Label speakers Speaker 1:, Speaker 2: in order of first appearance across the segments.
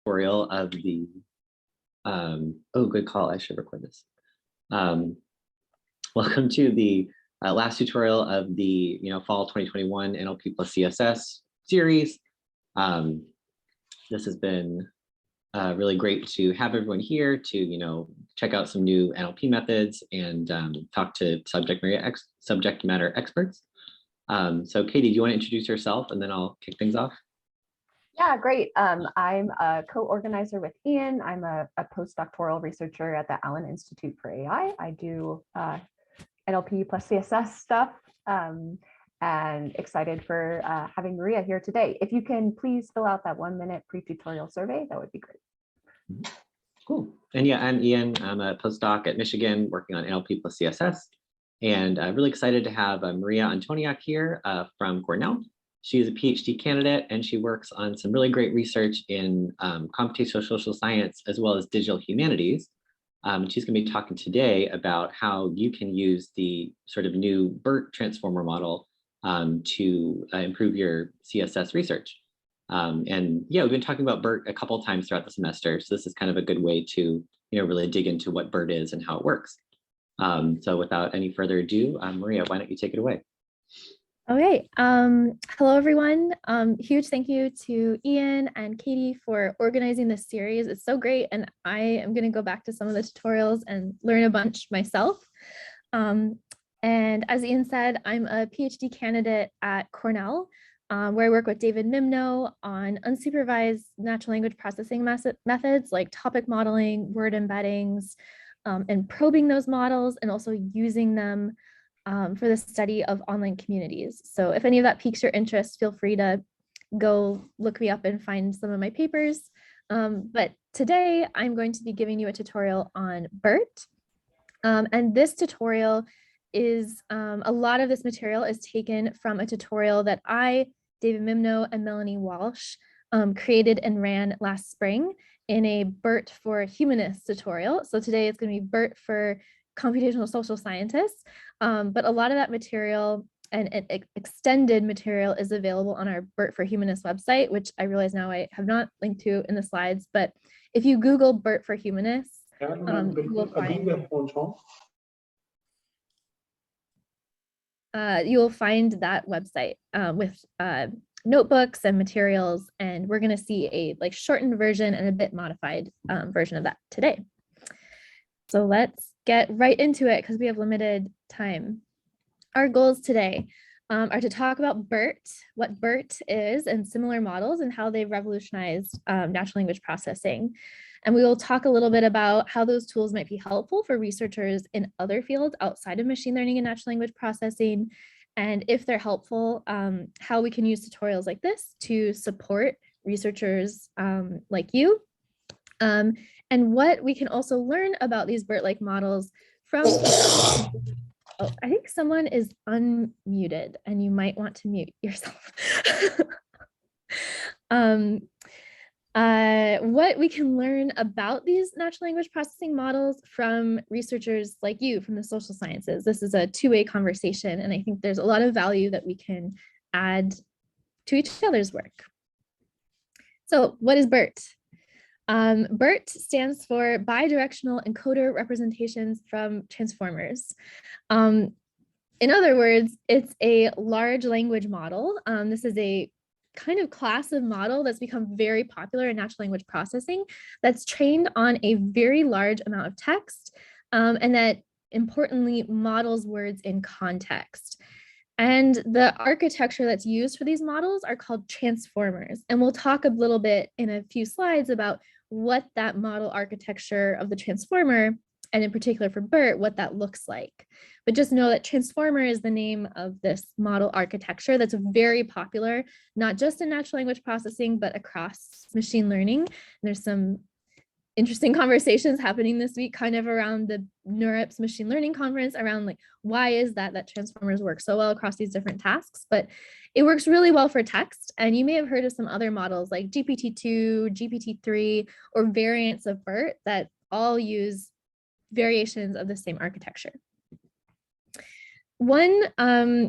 Speaker 1: tutorial of the, oh, good call, I should record this. Welcome to the last tutorial of the fall 2021 NLP plus CSS series. This has been really great to have everyone here to check out some new NLP methods and talk to subject matter experts. So Katie, do you want to introduce yourself and then I'll kick things off?
Speaker 2: Yeah, great. I'm a co-organizer with Ian. I'm a postdoctoral researcher at the Allen Institute for AI. I do NLP plus CSS stuff, and excited for having Maria here today. If you can please fill out that 1-minute pre-tutorial survey, that would be great.
Speaker 1: Cool. And yeah, I'm Ian. I'm a postdoc at Michigan working on NLP plus CSS. And I'm really excited to have Maria Antoniak here from Cornell. She is a PhD candidate and she works on some really great research in computational social science as well as digital humanities. She's going to be talking today about how you can use the sort of new BERT transformer model to improve your CSS research. And yeah, we've been talking about BERT a couple of times throughout the semester, so this is kind of a good way to really dig into what BERT is and how it works. So without any further ado, Maria, why don't you take it away?
Speaker 3: Okay, hello everyone. Huge thank you to Ian and Katie for organizing this series. It's so great, and I am going to go back to some of the tutorials and learn a bunch myself. And as Ian said, I'm a PhD candidate at Cornell, where I work with David Mimno on unsupervised natural language processing methods like topic modeling, word embeddings, and probing those models and also using them for the study of online communities. So if any of that piques your interest, feel free to go look me up and find some of my papers. But today I'm going to be giving you a tutorial on BERT. And this tutorial is, a lot of this material is taken from a tutorial that David Mimno and Melanie Walsh created and ran last spring in a BERT for humanists tutorial. So today it's going to be BERT for computational social scientists, but a lot of that material and extended material is available on our BERT for Humanists website, which I realize now I have not linked to in the slides, but if you Google BERT for Humanists, you'll find that website with notebooks and materials, and we're going to see a shortened version and a bit modified version of that today. So let's get right into it because we have limited time. Our goals today are to talk about BERT, what BERT is and similar models and how they revolutionized natural language processing. And we will talk a little bit about how those tools might be helpful for researchers in other fields outside of machine learning and natural language processing. And if they're helpful, how we can use tutorials like this to support researchers like you. And what we can also learn about these BERT-like models from, oh, I think someone is unmuted and you might want to mute yourself. What we can learn about these natural language processing models from researchers like you from the social sciences. This is a two-way conversation, and I think there's a lot of value that we can add to each other's work. So what is BERT? BERT stands for bidirectional encoder representations from transformers. In other words, it's a large language model. This is a kind of class of model that's become very popular in natural language processing that's trained on a very large amount of text, and that importantly models words in context. And the architecture that's used for these models are called transformers. And we'll talk a little bit in a few slides about what that model architecture of the transformer, and in particular for BERT, what that looks like. But just know that transformer is the name of this model architecture that's very popular, not just in natural language processing, but across machine learning. There's some interesting conversations happening this week kind of around the NeurIPS machine learning conference around why is that transformers work so well across these different tasks, but it works really well for text. And you may have heard of some other models like GPT-2, GPT-3, or variants of BERT that all use variations of the same architecture. One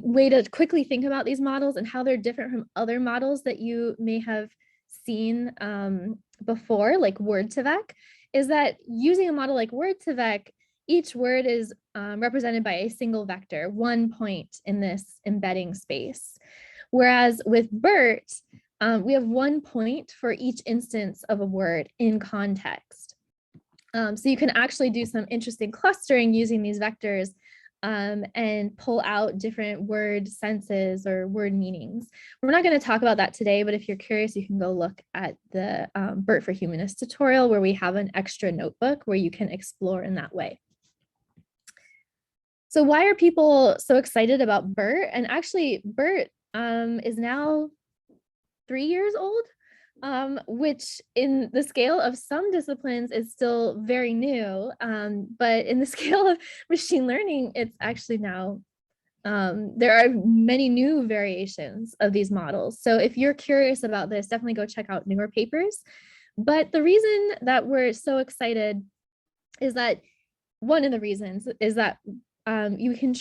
Speaker 3: way to quickly think about these models and how they're different from other models that you may have seen before, like word2vec, is that using a model like word2vec, each word is represented by a single vector, 1 point in this embedding space. Whereas with BERT, we have 1 point for each instance of a word in context. So you can actually do some interesting clustering using these vectors and pull out different word senses or word meanings. We're not going to talk about that today, but if you're curious, you can go look at the BERT for Humanists tutorial, where we have an extra notebook where you can explore in that way. So why are people so excited about BERT? And actually, BERT is now 3 years old, which in the scale of some disciplines is still very new, but in the scale of machine learning, it's actually now, there are many new variations of these models. So if you're curious about this, definitely go check out newer papers. But the reason that we're so excited is that one of the reasons is that you can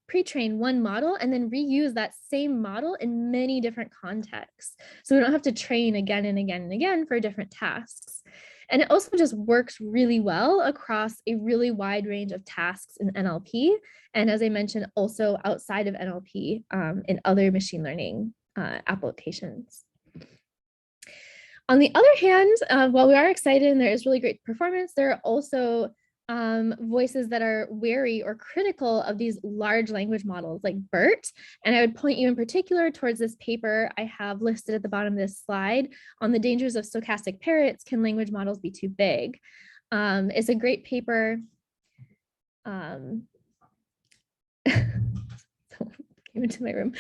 Speaker 3: pre-train one model and then reuse that same model in many different contexts. So we don't have to train again and again and again for different tasks. And it also just works really well across a really wide range of tasks in NLP. And as I mentioned, also outside of NLP in other machine learning applications. On the other hand, while we are excited and there is really great performance, there are also voices that are wary or critical of these large language models like BERT. And I would point you in particular towards this paper I have listed at the bottom of this slide on the dangers of stochastic parrots. Can language models be too big? It's a great paper. Came into my room.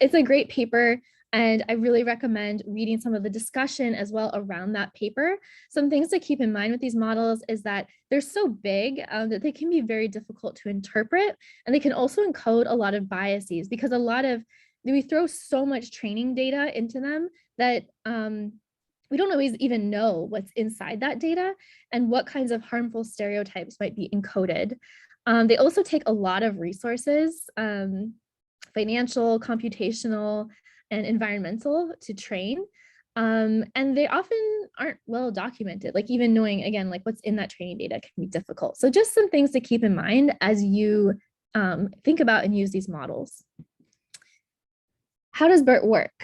Speaker 3: It's a great paper. And I really recommend reading some of the discussion as well around that paper. Some things to keep in mind with these models is that they're so big that they can be very difficult to interpret. And they can also encode a lot of biases because we throw so much training data into them that we don't always even know what's inside that data and what kinds of harmful stereotypes might be encoded. They also take a lot of resources, financial, computational, and environmental to train. And they often aren't well documented. Like even knowing, again, like what's in that training data can be difficult. So just some things to keep in mind as you think about and use these models. How does BERT work?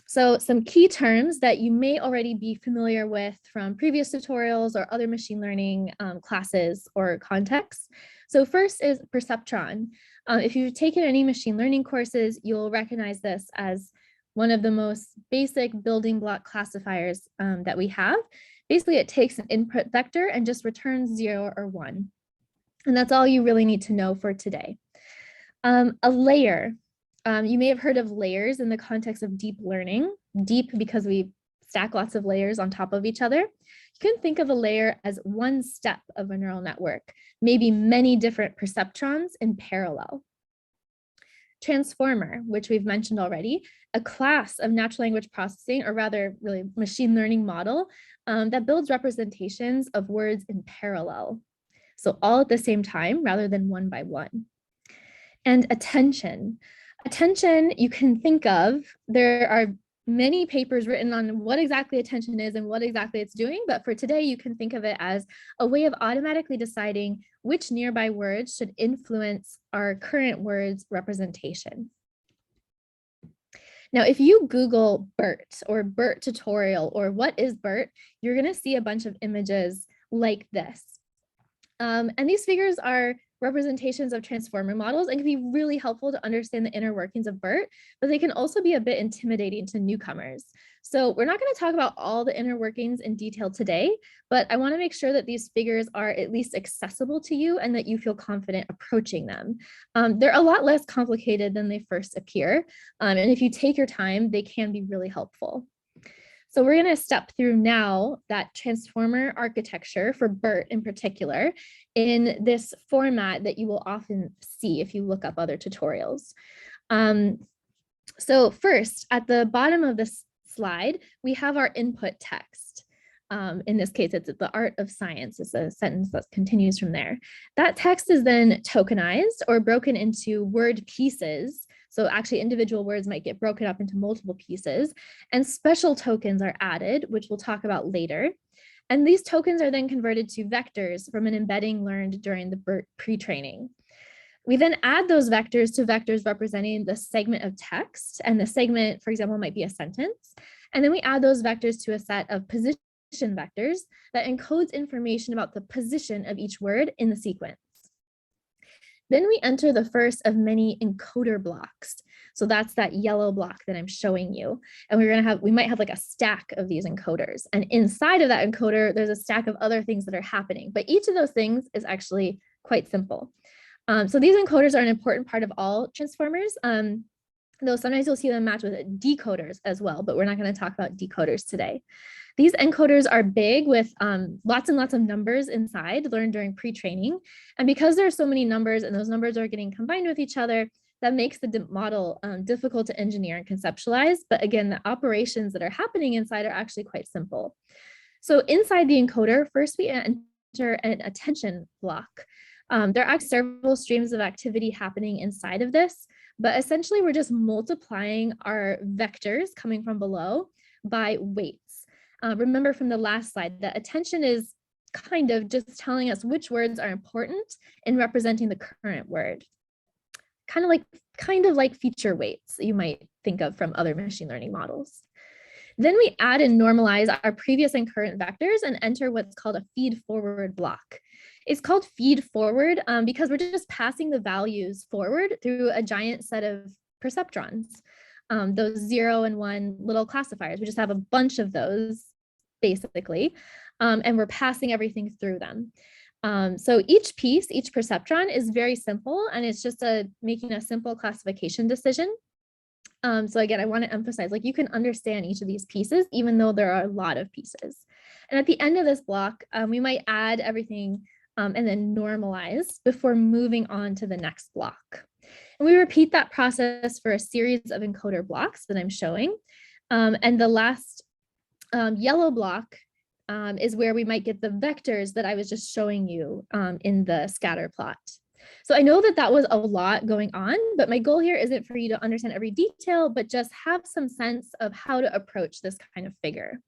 Speaker 3: So some key terms that you may already be familiar with from previous tutorials or other machine learning classes or contexts. So first is perceptron. If you've taken any machine learning courses, you'll recognize this as one of the most basic building block classifiers that we have. Basically, it takes an input vector and just returns 0 or 1. And that's all you really need to know for today. A layer. You may have heard of layers in the context of deep learning. Deep because we stack lots of layers on top of each other. You can think of a layer as one step of a neural network, maybe many different perceptrons in parallel. Transformer, which we've mentioned already, a class of natural language processing, or rather really machine learning model that builds representations of words in parallel. So all at the same time rather than one by one. And attention. Attention, you can think of, there are many papers written on what exactly attention is and what exactly it's doing, but for today, you can think of it as a way of automatically deciding which nearby words should influence our current word's representation. Now, if you Google BERT or BERT tutorial or what is BERT, you're going to see a bunch of images like this. And these figures are representations of transformer models and can be really helpful to understand the inner workings of BERT, but they can also be a bit intimidating to newcomers. So we're not going to talk about all the inner workings in detail today, but I want to make sure that these figures are at least accessible to you and that you feel confident approaching them. They're a lot less complicated than they first appear. And if you take your time, they can be really helpful. So we're going to step through now that transformer architecture for BERT in particular in this format that you will often see if you look up other tutorials. So first, at the bottom of this slide, we have our input text. In this case, it's the art of science. It's a sentence that continues from there. That text is then tokenized or broken into word pieces So actually individual words might get broken up into multiple pieces, and special tokens are added, which we'll talk about later. And these tokens are then converted to vectors from an embedding learned during the BERT pre-training. We then add those vectors to vectors representing the segment of text, and the segment, for example, might be a sentence. And then we add those vectors to a set of position vectors that encodes information about the position of each word in the sequence. Then we enter the first of many encoder blocks. So that's that yellow block that I'm showing you. And we might have like a stack of these encoders. And inside of that encoder, there's a stack of other things that are happening. But each of those things is actually quite simple. So these encoders are an important part of all transformers, though sometimes you'll see them match with decoders as well, but we're not going to talk about decoders today. These encoders are big with lots and lots of numbers inside learned during pre-training. And because there are so many numbers and those numbers are getting combined with each other, that makes the model difficult to engineer and conceptualize. But again, the operations that are happening inside are actually quite simple. So inside the encoder, first we enter an attention block. There are several streams of activity happening inside of this, but essentially we're just multiplying our vectors coming from below by weights. Remember from the last slide that attention is kind of just telling us which words are important in representing the current word. Kind of like feature weights you might think of from other machine learning models. Then we add and normalize our previous and current vectors and enter what's called a feed forward block. It's called feed forward because we're just passing the values forward through a giant set of perceptrons, those 0 and 1 little classifiers. We just have a bunch of those basically, and we're passing everything through them. So each piece, each perceptron is very simple, and it's just making a simple classification decision. So again, I want to emphasize, like, you can understand each of these pieces, even though there are a lot of pieces. And at the end of this block, we might add everything and then normalize before moving on to the next block. And we repeat that process for a series of encoder blocks that I'm showing. And the last yellow block is where we might get the vectors that I was just showing you in the scatter plot. So I know that was a lot going on, but my goal here isn't for you to understand every detail, but just have some sense of how to approach this kind of figure.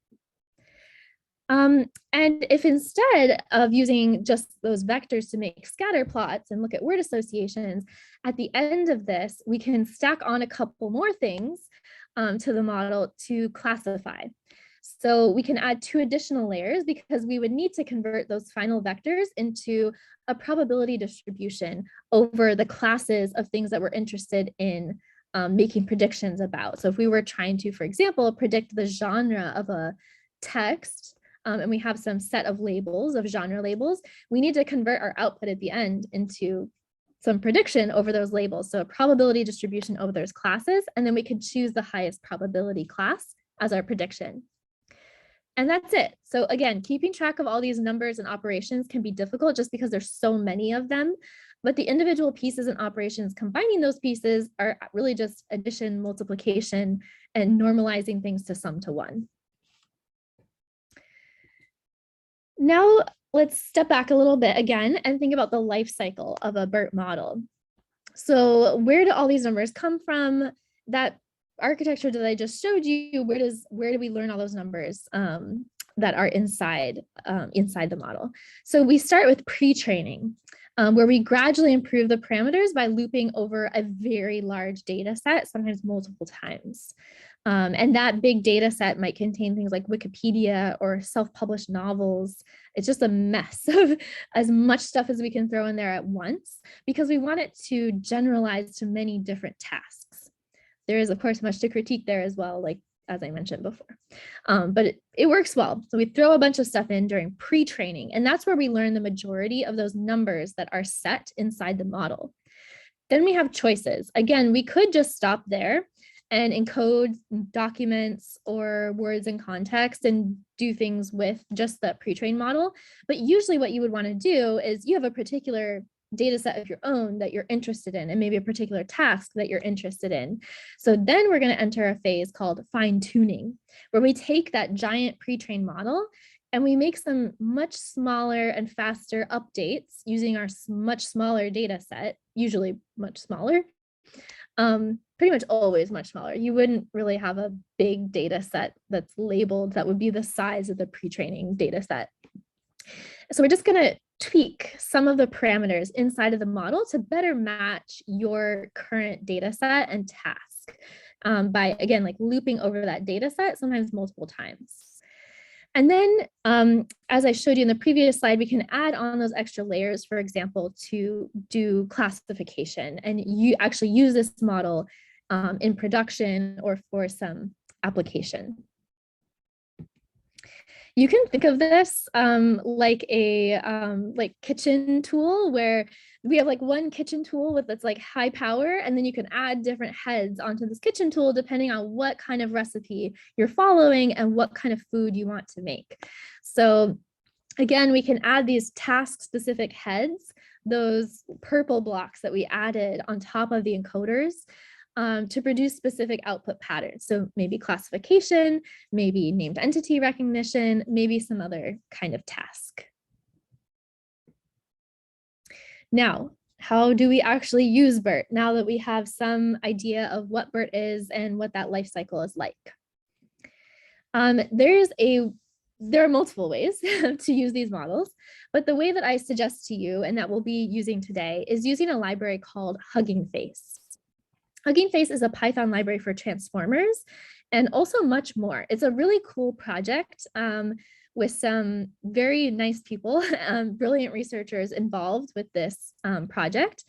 Speaker 3: And if instead of using just those vectors to make scatter plots and look at word associations, at the end of this, we can stack on a couple more things to the model to classify. So we can add 2 additional layers because we would need to convert those final vectors into a probability distribution over the classes of things that we're interested in making predictions about. So if we were trying to, for example, predict the genre of a text, and we have some set of labels, of genre labels, we need to convert our output at the end into some prediction over those labels. So a probability distribution over those classes, and then we could choose the highest probability class as our prediction. And that's it. So again, keeping track of all these numbers and operations can be difficult just because there's so many of them, but the individual pieces and operations combining those pieces are really just addition, multiplication, and normalizing things to sum to 1. Now let's step back a little bit again and think about the life cycle of a BERT model. So where do all these numbers come from? That architecture that I just showed you, where do we learn all those numbers that are inside the model? So we start with pre-training, where we gradually improve the parameters by looping over a very large data set, sometimes multiple times. And that big data set might contain things like Wikipedia or self-published novels. It's just a mess of as much stuff as we can throw in there at once because we want it to generalize to many different tasks. There is, of course, much to critique there as well, like as I mentioned before, but it works well. So we throw a bunch of stuff in during pre-training, and that's where we learn the majority of those numbers that are set inside the model. Then we have choices. Again, we could just stop there and encode documents or words in context and do things with just the pre-trained model. But usually what you would want to do is you have a particular data set of your own that you're interested in, and maybe a particular task that you're interested in. So then we're going to enter a phase called fine tuning, where we take that giant pre-trained model and we make some much smaller and faster updates using our much smaller data set, usually much smaller, pretty much always much smaller. You wouldn't really have a big data set that's labeled that would be the size of the pre-training data set. So we're just going to tweak some of the parameters inside of the model to better match your current data set and task by, again, like looping over that data set, sometimes multiple times. And then, as I showed you in the previous slide, we can add on those extra layers, for example, to do classification. And you actually use this model in production or for some application. You can think of this like a kitchen tool, where we have like one kitchen tool with that's like high power, and then you can add different heads onto this kitchen tool depending on what kind of recipe you're following and what kind of food you want to make. So again, we can add these task-specific heads, those purple blocks that we added on top of the encoders, to produce specific output patterns. So maybe classification, maybe named entity recognition, maybe some other kind of task. Now, how do we actually use BERT now that we have some idea of what BERT is and what that life cycle is like? There are multiple ways to use these models, but the way that I suggest to you and that we'll be using today is using a library called HuggingFace. HuggingFace is a Python library for transformers and also much more. It's a really cool project with some very nice people, brilliant researchers involved with this project.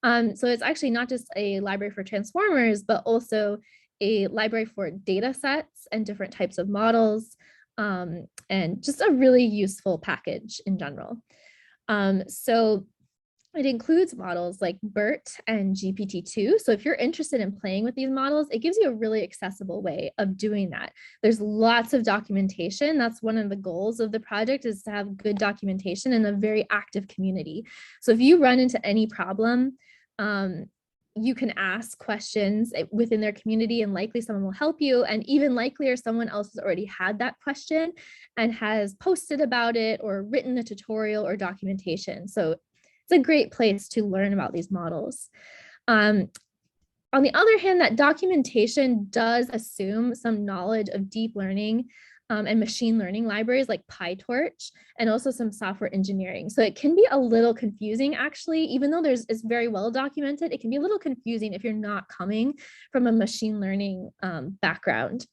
Speaker 3: So it's actually not just a library for transformers, but also a library for data sets and different types of models, and just a really useful package in general. So it includes models like BERT and GPT-2. So if you're interested in playing with these models, it gives you a really accessible way of doing that. There's lots of documentation. That's one of the goals of the project, is to have good documentation and a very active community. So if you run into any problem, you can ask questions within their community and likely someone will help you. And even likelier, someone else has already had that question and has posted about it or written a tutorial or documentation. So it's a great place to learn about these models. On the other hand, that documentation does assume some knowledge of deep learning and machine learning libraries like PyTorch, and also some software engineering. So it can be a little confusing, actually, even though it's very well documented, it can be a little confusing if you're not coming from a machine learning background.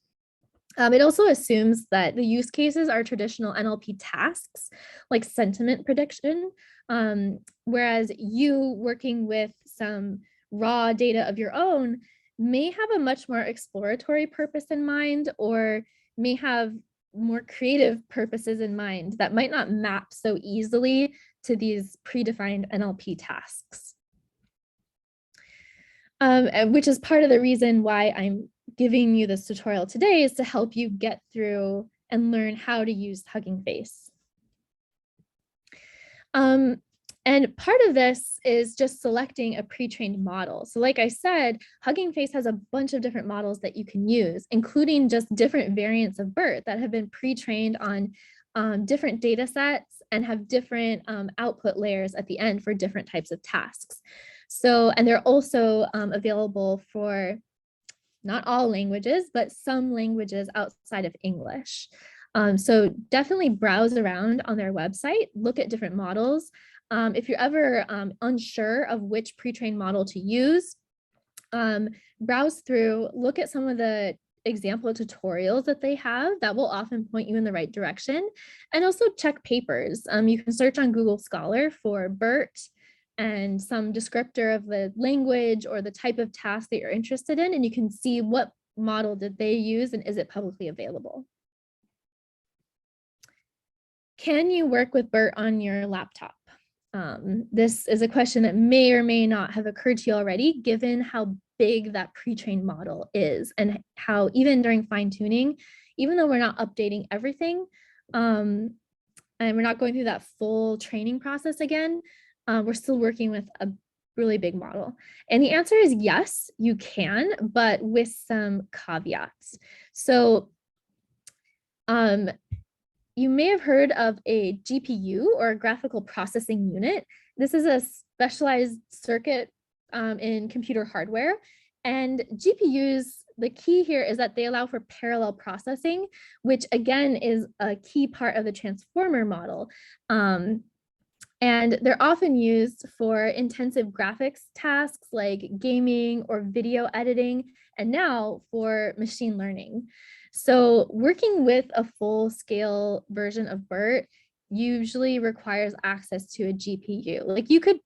Speaker 3: It also assumes that the use cases are traditional NLP tasks like sentiment prediction, whereas you working with some raw data of your own may have a much more exploratory purpose in mind, or may have more creative purposes in mind that might not map so easily to these predefined NLP tasks. Which is part of the reason why I'm giving you this tutorial today, is to help you get through and learn how to use HuggingFace. And part of this is just selecting a pre-trained model. So like I said, HuggingFace has a bunch of different models that you can use, including just different variants of BERT that have been pre-trained on different data sets and have different output layers at the end for different types of tasks. So, and they're also available for not all languages, but some languages outside of English. So definitely browse around on their website, look at different models. If you're ever unsure of which pre-trained model to use, browse through, look at some of the example tutorials that they have that will often point you in the right direction, and also check papers. You can search on Google Scholar for BERT and some descriptor of the language or the type of task that you're interested in, and you can see what model did they use and is it publicly available. Can you work with BERT on your laptop? This is a question that may or may not have occurred to you already, given how big that pre-trained model is, and how even during fine-tuning, even though we're not updating everything, and we're not going through that full training process again, we're still working with a really big model. And the answer is yes, you can, but with some caveats. So you may have heard of a GPU, or a graphical processing unit. This is a specialized circuit in computer hardware, And GPUs, the key here is that they allow for parallel processing, which again is a key part of the transformer model. And they're often used for intensive graphics tasks like gaming or video editing, and now for machine learning. So working with a full-scale version of BERT usually requires access to a GPU. Like you could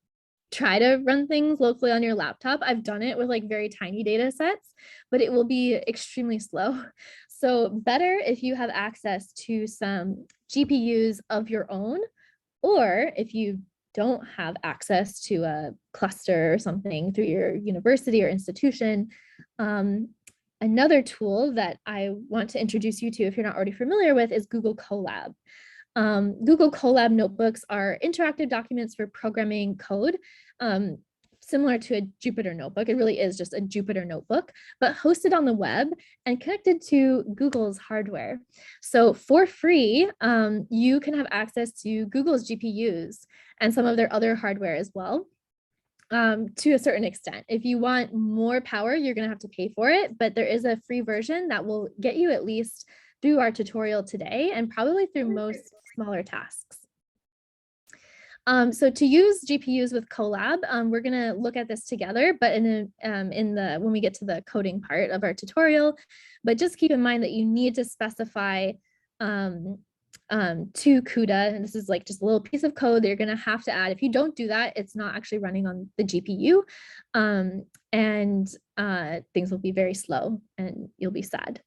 Speaker 3: try to run things locally on your laptop. I've done it with like very tiny data sets, but it will be extremely slow. So better if you have access to some GPUs of your own, or if you don't have access to a cluster or something through your university or institution. Another tool that I want to introduce you to, if you're not already familiar with, is Google Colab. Google Colab notebooks are interactive documents for programming code, similar to a Jupyter notebook. It really is just a Jupyter notebook, but hosted on the web and connected to Google's hardware. So for free, you can have access to Google's GPUs and some of their other hardware as well, to a certain extent. If you want more power, you're going to have to pay for it, but there is a free version that will get you at least through our tutorial today and probably through most smaller tasks. So to use GPUs with Colab, we're going to look at this together, but when we get to the coding part of our tutorial. But just keep in mind that you need to specify to CUDA, and this is like just a little piece of code that you're going to have to add. If you don't do that, it's not actually running on the GPU, and things will be very slow, and you'll be sad.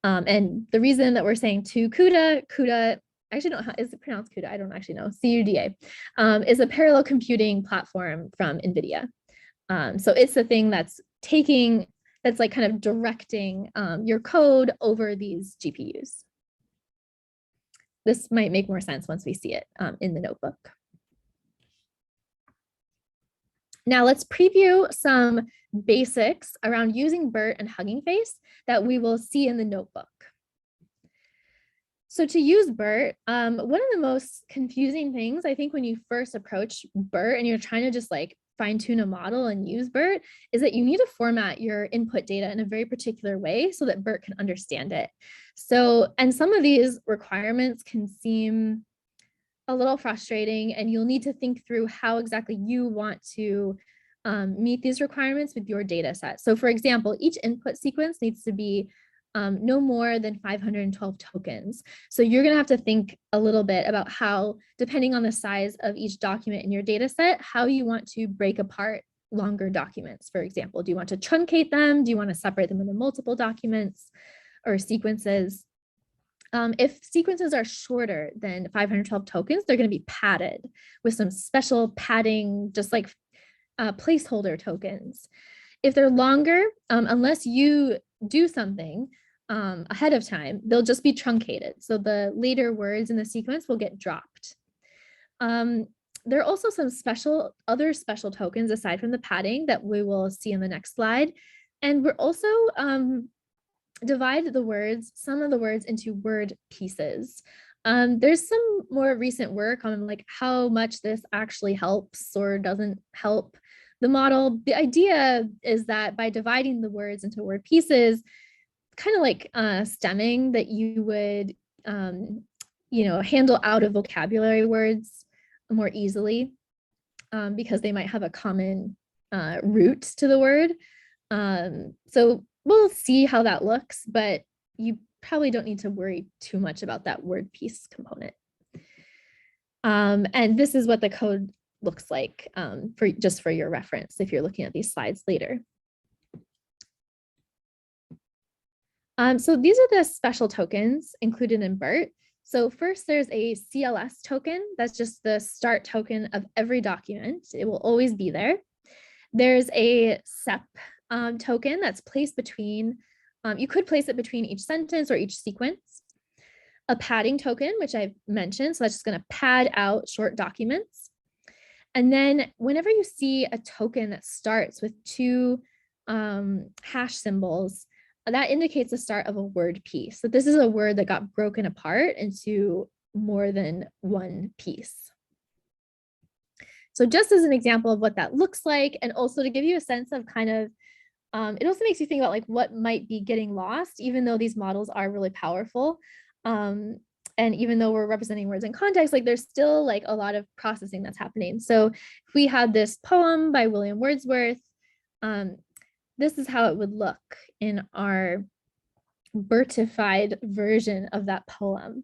Speaker 3: And the reason that we're saying to CUDA, I actually don't know, is it pronounced CUDA? I don't actually know. CUDA is a parallel computing platform from NVIDIA. So it's the thing that's like kind of directing your code over these GPUs. This might make more sense once we see it in the notebook. Now let's preview some basics around using BERT and HuggingFace that we will see in the notebook. So to use BERT, one of the most confusing things, I think, when you first approach BERT and you're trying to just like fine tune a model and use BERT, is that you need to format your input data in a very particular way so that BERT can understand it. So, and some of these requirements can seem a little frustrating, and you'll need to think through how exactly you want to meet these requirements with your data set. So for example, each input sequence needs to be no more than 512 tokens. So you're going to have to think a little bit about how, depending on the size of each document in your data set, how you want to break apart longer documents. For example, do you want to truncate them? Do you want to separate them into multiple documents or sequences? If sequences are shorter than 512 tokens, they're going to be padded with some special padding, just like placeholder tokens. If they're longer, unless you do something ahead of time, they'll just be truncated. So the later words in the sequence will get dropped. There are also some other special tokens aside from the padding that we will see in the next slide. And we're also divide some of the words into word pieces. There's some more recent work on like how much this actually helps or doesn't help the model. The idea is that by dividing the words into word pieces, kind of like stemming, that you would handle out of vocabulary words more easily because they might have a common root to the word. So we'll see how that looks, but you probably don't need to worry too much about that word piece component. And this is what the code looks like for your reference if you're looking at these slides later. So these are the special tokens included in BERT. So first there's a CLS token. That's just the start token of every document. It will always be there. There's a SEP token that's placed between, you could place it between each sentence or each sequence. A padding token, which I've mentioned, so that's just going to pad out short documents. And then whenever you see a token that starts with two hash symbols, that indicates the start of a word piece. So this is a word that got broken apart into more than one piece. So just as an example of what that looks like, and also to give you a sense of kind of it also makes you think about like what might be getting lost, even though these models are really powerful. And even though we're representing words in context, like there's still like a lot of processing that's happening. So if we had this poem by William Wordsworth, this is how it would look in our BERTified version of that poem.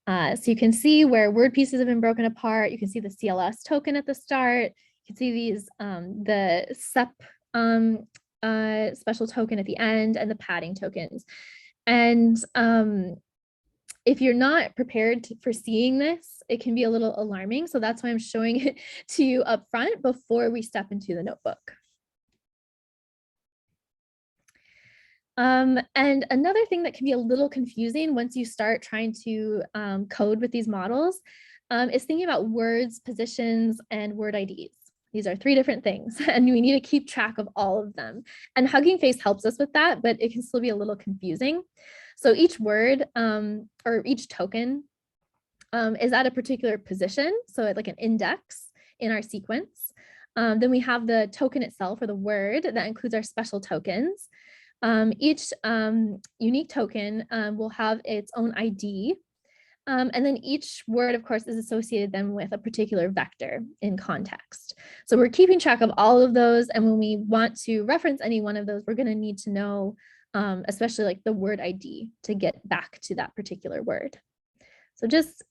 Speaker 3: So you can see where word pieces have been broken apart. You can see the CLS token at the start. You can see these, the SEP special token at the end and the padding tokens. And if you're not prepared for seeing this, it can be a little alarming. So that's why I'm showing it to you up front before we step into the notebook. And another thing that can be a little confusing once you start trying to code with these models is thinking about words, positions, and word IDs. These are 3 different things, and we need to keep track of all of them. And HuggingFace helps us with that, but it can still be a little confusing. So each word or each token is at a particular position, so like an index in our sequence. Then we have the token itself, or the word, that includes our special tokens. Each unique token will have its own ID. And then each word, of course, is associated then with a particular vector in context. So we're keeping track of all of those. And when we want to reference any one of those, we're going to need to know, especially like the word ID, to get back to that particular word. So just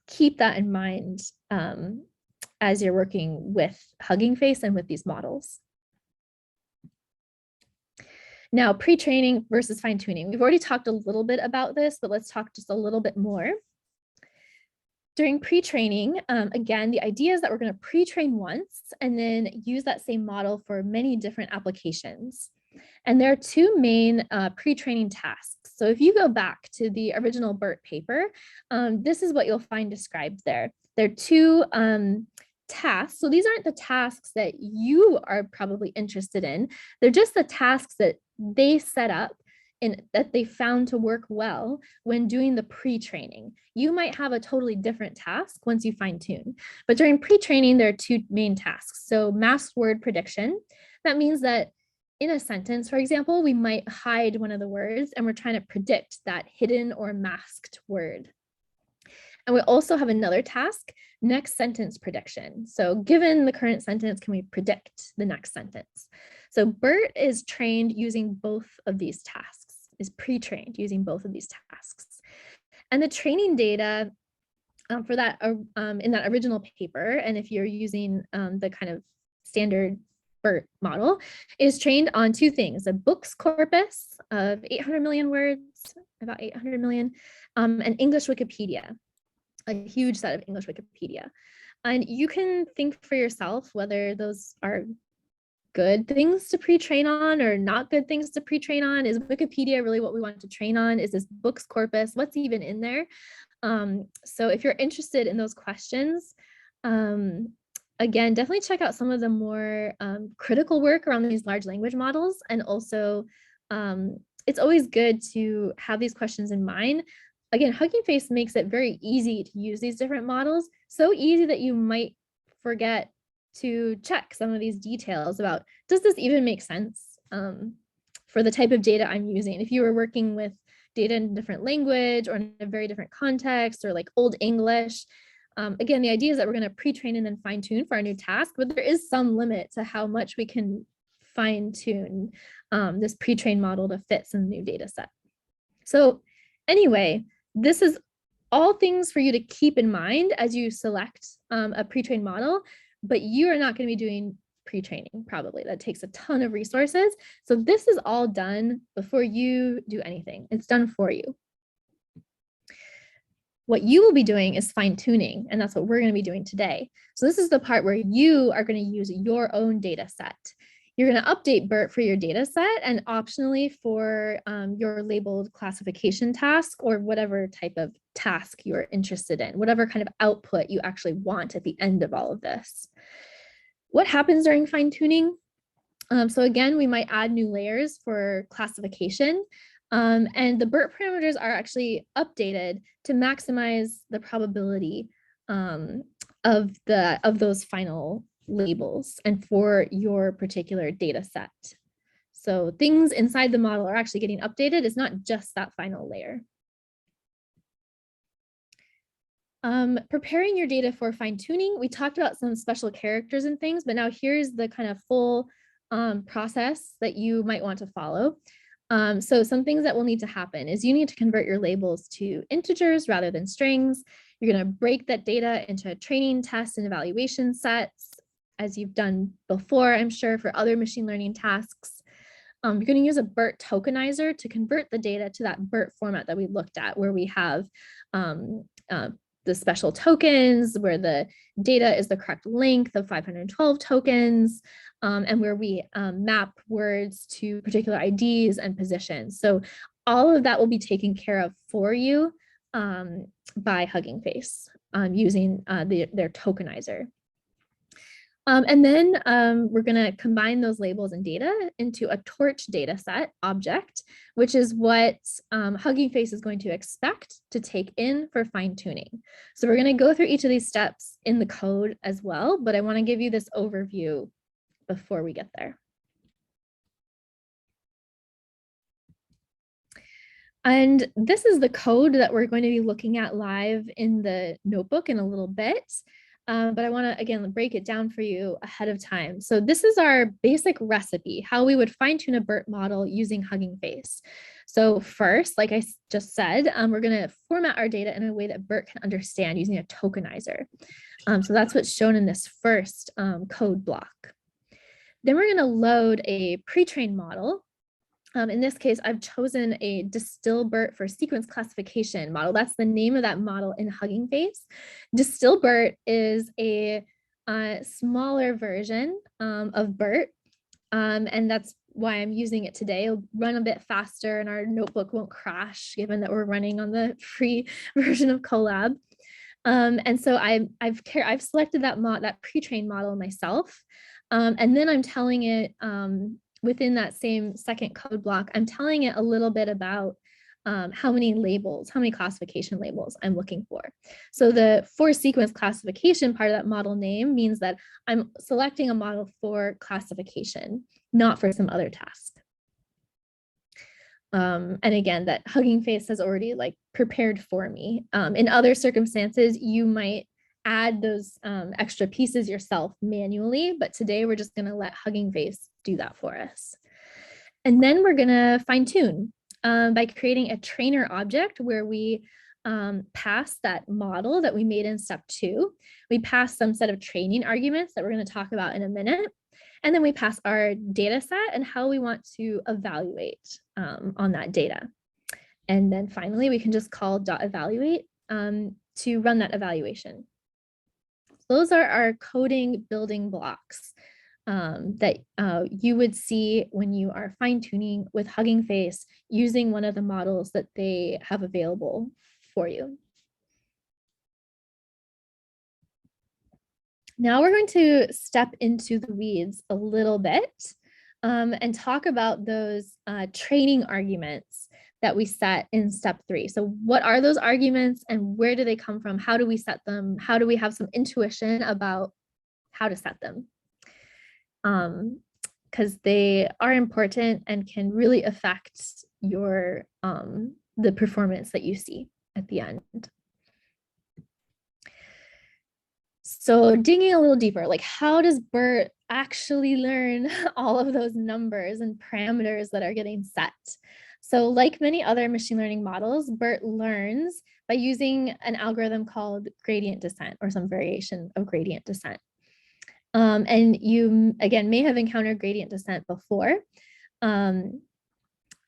Speaker 3: keep that in mind as you're working with HuggingFace and with these models. Now, pre-training versus fine-tuning. We've already talked a little bit about this, but let's talk just a little bit more. During pre-training, again, the idea is that we're going to pre-train once and then use that same model for many different applications. And there are 2 main pre-training tasks. So if you go back to the original BERT paper, this is what you'll find described there. There are 2 tasks. So these aren't the tasks that you are probably interested in. They're just the tasks that they set up and that they found to work well when doing the pre-training. You might have a totally different task once you fine tune, but during pre-training, there are 2 main tasks. So masked word prediction. That means that in a sentence, for example, we might hide one of the words and we're trying to predict that hidden or masked word. And we also have another task, next sentence prediction. So given the current sentence, can we predict the next sentence? So BERT is trained using both of these tasks, is pre-trained using both of these tasks. And the training data for that in that original paper, and if you're using the kind of standard BERT model, is trained on 2 things: a books corpus of 800 million words, about 800 million, and English Wikipedia, a huge set of English Wikipedia. And you can think for yourself whether those are good things to pre-train on or not good things to pre-train on. Is Wikipedia really what we want to train on? Is this books corpus? What's even in there? So if you're interested in those questions, again, definitely check out some of the more critical work around these large language models. And also, it's always good to have these questions in mind. Again, HuggingFace makes it very easy to use these different models, so easy that you might forget to check some of these details about, does this even make sense for the type of data I'm using? If you were working with data in a different language or in a very different context, or like Old English, again, the idea is that we're going to pre-train and then fine tune for our new task, but there is some limit to how much we can fine tune this pre-trained model to fit some new data set. So anyway, this is all things for you to keep in mind as you select a pre-trained model, but you are not going to be doing pre-training probably. That takes a ton of resources. So this is all done before you do anything. It's done for you. What you will be doing is fine tuning, and that's what we're going to be doing today. So this is the part where you are going to use your own data set. You're going to update BERT for your data set and optionally for your labeled classification task or whatever type of task you're interested in, whatever kind of output you actually want at the end of all of this. What happens during fine tuning? So again, we might add new layers for classification. And the BERT parameters are actually updated to maximize the probability of those final labels and for your particular data set. So things inside the model are actually getting updated. It's not just that final layer. Preparing your data for fine tuning. We talked about some special characters and things, but now here's the kind of full process that you might want to follow. So some things that will need to happen is you need to convert your labels to integers rather than strings. You're going to break that data into training, test, and evaluation sets, as you've done before, I'm sure, for other machine learning tasks. You're going to use a BERT tokenizer to convert the data to that BERT format that we looked at, where we have the special tokens, where the data is the correct length of 512 tokens, and where we map words to particular IDs and positions. So all of that will be taken care of for you by HuggingFace using their tokenizer. And then we're going to combine those labels and data into a torch data set object, which is what HuggingFace is going to expect to take in for fine tuning. So we're going to go through each of these steps in the code as well, but I want to give you this overview before we get there. And this is the code that we're going to be looking at live in the notebook in a little bit. But I want to, again, break it down for you ahead of time. So this is our basic recipe, how we would fine tune a BERT model using HuggingFace. So first, like I just said, we're going to format our data in a way that BERT can understand using a tokenizer. So that's what's shown in this first code block. Then we're going to load a pre-trained model. In this case, I've chosen a DistilBERT for sequence classification model. That's the name of that model in HuggingFace. DistilBERT is a smaller version of BERT, and that's why I'm using it today. It'll run a bit faster and our notebook won't crash, given that we're running on the free version of Colab. And so I've selected that pre-trained model myself, and then I'm telling it, within that same second code block, I'm telling it a little bit about how many classification labels I'm looking for. So the for sequence classification part of that model name means that I'm selecting a model for classification, not for some other task. And again, that HuggingFace has already prepared for me. In other circumstances, you might add those extra pieces yourself manually, but today we're just going to let HuggingFace do that for us. And then we're going to fine tune by creating a trainer object where we pass that model that we made in step 2. We pass some set of training arguments that we're going to talk about in a minute. And then we pass our data set and how we want to evaluate on that data. And then finally, we can just call .evaluate to run that evaluation. Those are our coding building blocks that you would see when you are fine-tuning with HuggingFace using one of the models that they have available for you. Now we're going to step into the weeds a little bit and talk about those training arguments that we set in step 3. So what are those arguments and where do they come from? How do we set them? How do we have some intuition about how to set them? Because they are important and can really affect your the performance that you see at the end. So digging a little deeper, how does BERT actually learn all of those numbers and parameters that are getting set? So like many other machine learning models, BERT learns by using an algorithm called gradient descent or some variation of gradient descent. And you, again, may have encountered gradient descent before. Most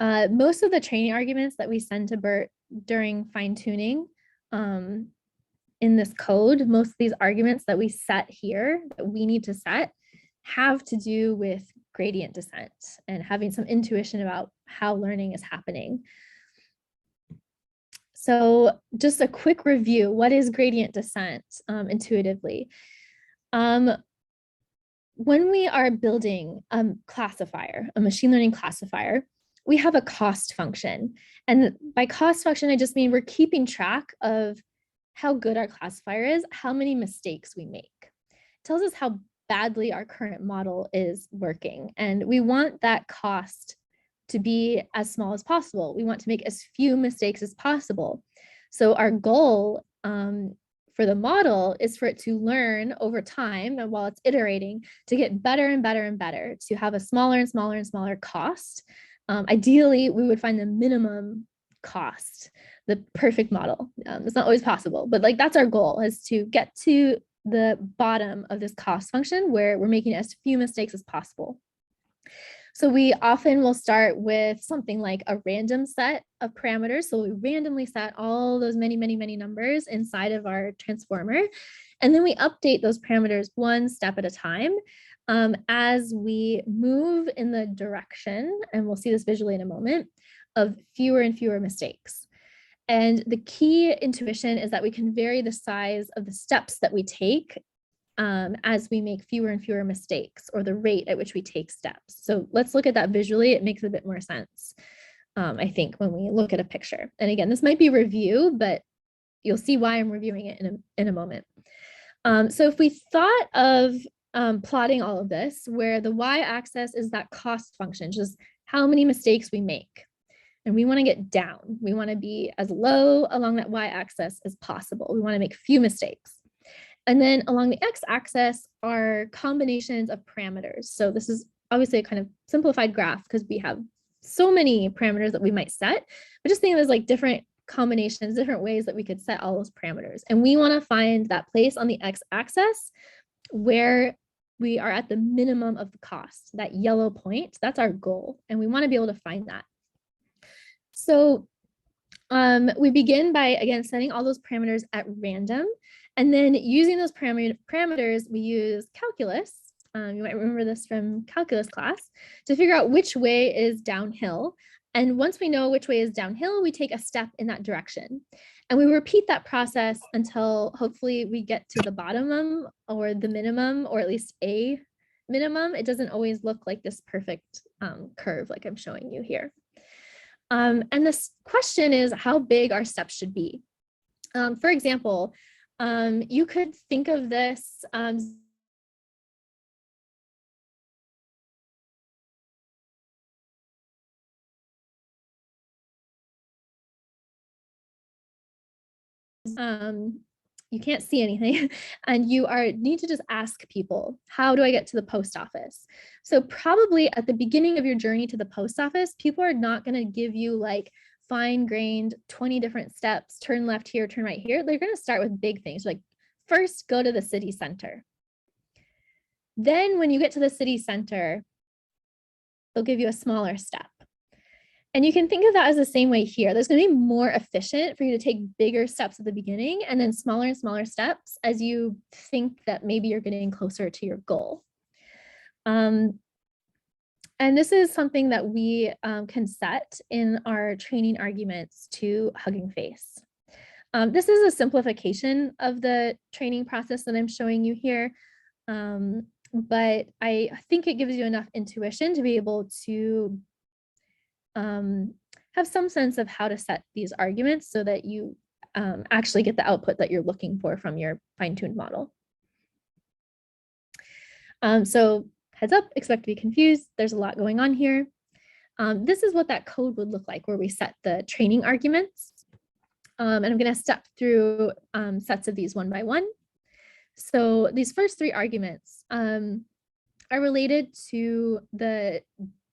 Speaker 3: of the training arguments that we send to BERT during fine tuning in this code, most of these arguments that we set here, that we need to set, have to do with gradient descent and having some intuition about how learning is happening. So just a quick review, what is gradient descent intuitively? When we are building a classifier, a machine learning classifier, we have a cost function. And by cost function, I just mean we're keeping track of how good our classifier is, how many mistakes we make. It tells us how badly our current model is working. And we want that cost to be as small as possible. We want to make as few mistakes as possible. So our goal for the model is for it to learn over time, and while it's iterating, to get better and better and better, to have a smaller and smaller and smaller cost. Ideally, we would find the minimum cost, the perfect model. It's not always possible, but like that's our goal, is to get to the bottom of this cost function where we're making as few mistakes as possible. So we often will start with something like a random set of parameters. So we randomly set all those many, many, many numbers inside of our transformer. And then we update those parameters one step at a time as we move in the direction, and we'll see this visually in a moment, of fewer and fewer mistakes. And the key intuition is that we can vary the size of the steps that we take as we make fewer and fewer mistakes, or the rate at which we take steps. So let's look at that visually. It makes a bit more sense, I think, when we look at a picture. And again, this might be review, but you'll see why I'm reviewing it in a moment. So if we thought of plotting all of this, where the y-axis is that cost function, just how many mistakes we make. And we want to get down. We want to be as low along that y-axis as possible. We want to make few mistakes. And then along the x-axis are combinations of parameters. So this is obviously a kind of simplified graph because we have so many parameters that we might set, but just think of it as like different combinations, different ways that we could set all those parameters. And we want to find that place on the x-axis where we are at the minimum of the cost, that yellow point. That's our goal. And we want to be able to find that. So we begin by, again, setting all those parameters at random. And then using those parameters, we use calculus. You might remember this from calculus class, to figure out which way is downhill. And once we know which way is downhill, we take a step in that direction. And we repeat that process until hopefully we get to the bottom or the minimum, or at least a minimum. It doesn't always look like this perfect curve like I'm showing you here. And this question is how big our steps should be. For example, you could think of this you can't see anything, and you need to just ask people, how do I get to the post office? So probably at the beginning of your journey to the post office, people are not going to give you like fine-grained 20 different steps, turn left here, turn right here. They're going to start with big things like, first, go to the city center. Then when you get to the city center, they'll give you a smaller step. And you can think of that as the same way here. There's going to be more efficient for you to take bigger steps at the beginning and then smaller and smaller steps as you think that maybe you're getting closer to your goal. And this is something that we can set in our training arguments to HuggingFace. This is a simplification of the training process that I'm showing you here. But I think it gives you enough intuition to be able to have some sense of how to set these arguments so that you actually get the output that you're looking for from your fine-tuned model. So heads up, expect to be confused. There's a lot going on here. This is what that code would look like where we set the training arguments. And I'm going to step through sets of these one by one. So these first three arguments are related to the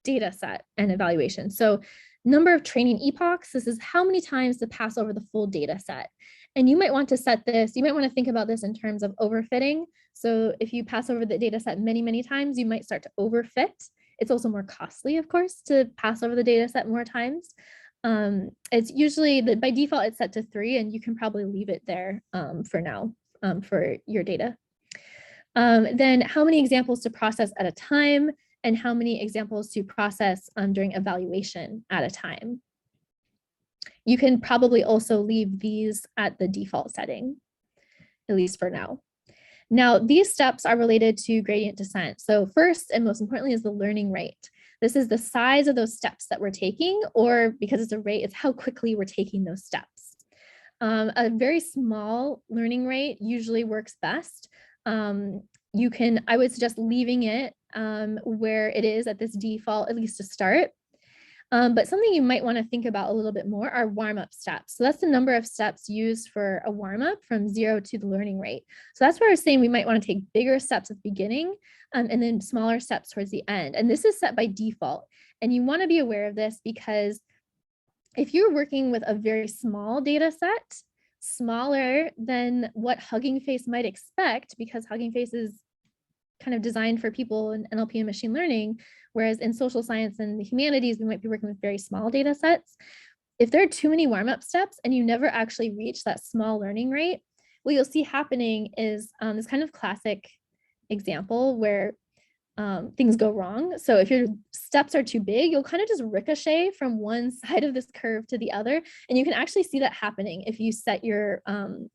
Speaker 3: data set and evaluation. So number of training epochs, this is how many times to pass over the full data set. And you might want to set this, you might want to think about this in terms of overfitting. So if you pass over the data set many, many times, you might start to overfit. It's also more costly, of course, to pass over the data set more times. It's usually, by default, it's set to 3, and you can probably leave it there for now for your data. Then how many examples to process at a time, and how many examples to process during evaluation at a time. You can probably also leave these at the default setting, at least for now. Now, these steps are related to gradient descent. So first and most importantly is the learning rate. This is the size of those steps that we're taking, or because it's a rate, it's how quickly we're taking those steps. A very small learning rate usually works best. I would suggest leaving it where it is at this default, at least to start. But something you might want to think about a little bit more are warm-up steps. So that's the number of steps used for a warm-up from 0 to the learning rate. So that's where I was saying we might want to take bigger steps at the beginning and then smaller steps towards the end. And this is set by default. And you want to be aware of this because if you're working with a very small data set, smaller than what HuggingFace might expect, because HuggingFace is kind of designed for people in NLP and machine learning, whereas in social science and the humanities, we might be working with very small data sets. If there are too many warm-up steps and you never actually reach that small learning rate, what you'll see happening is this kind of classic example where things go wrong. So if your steps are too big, you'll kind of just ricochet from one side of this curve to the other. And you can actually see that happening if you set your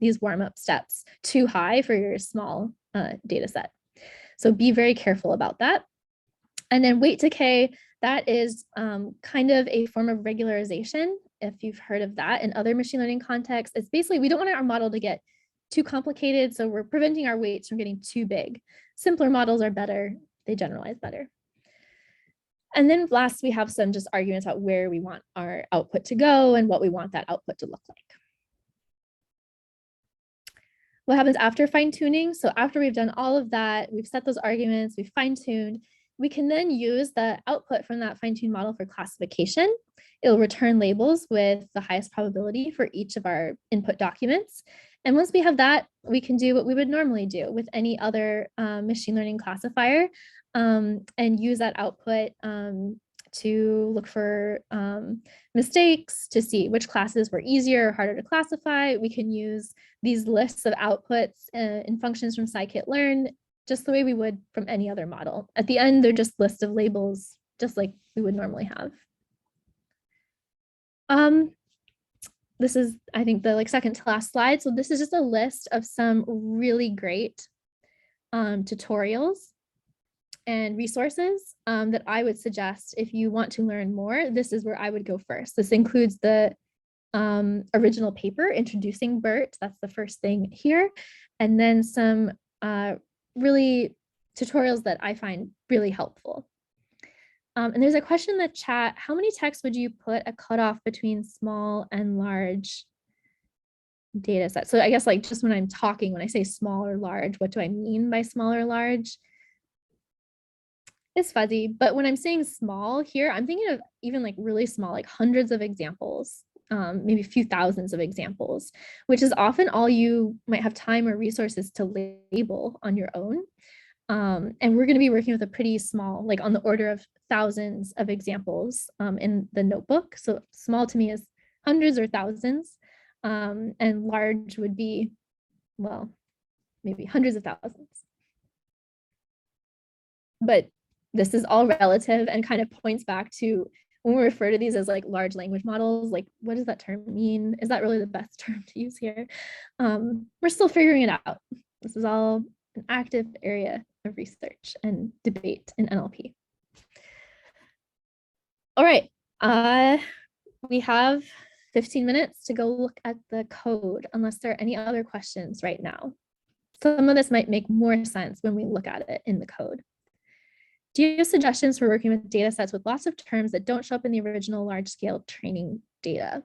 Speaker 3: these warm-up steps too high for your small data set. So be very careful about that. And then weight decay, that is kind of a form of regularization. If you've heard of that in other machine learning contexts, it's basically, we don't want our model to get too complicated. So we're preventing our weights from getting too big. Simpler models are better. They generalize better. And then last, we have some just arguments about where we want our output to go and what we want that output to look like. What happens after fine tuning? So after we've done all of that, we've set those arguments, we've fine tuned, we can then use the output from that fine tuned model for classification. It'll return labels with the highest probability for each of our input documents. And once we have that, we can do what we would normally do with any other machine learning classifier and use that output to look for mistakes, to see which classes were easier or harder to classify. We can use these lists of outputs and functions from scikit-learn just the way we would from any other model. At the end, they're just lists of labels, just like we would normally have. This is, I think, the second to last slide. So this is just a list of some really great tutorials and resources that I would suggest if you want to learn more. This is where I would go first. This includes the original paper introducing BERT. That's the first thing here. And then some really tutorials that I find really helpful. And there's a question in the chat: how many texts would you put a cutoff between small and large data sets? So I guess just when I'm talking, when I say small or large, what do I mean by small or large? It's fuzzy, but when I'm saying small here, I'm thinking of even really small, hundreds of examples, maybe a few thousands of examples, which is often all you might have time or resources to label on your own. And we're going to be working with a pretty small, on the order of thousands of examples in the notebook. So small to me is hundreds or thousands, and large would be, well, maybe hundreds of thousands. But this is all relative and kind of points back to when we refer to these as large language models, what does that term mean? Is that really the best term to use here? We're still figuring it out. This is all an active area of research and debate in NLP. All right, we have 15 minutes to go look at the code, unless there are any other questions right now. Some of this might make more sense when we look at it in the code. Do you have suggestions for working with data sets with lots of terms that don't show up in the original large-scale training data?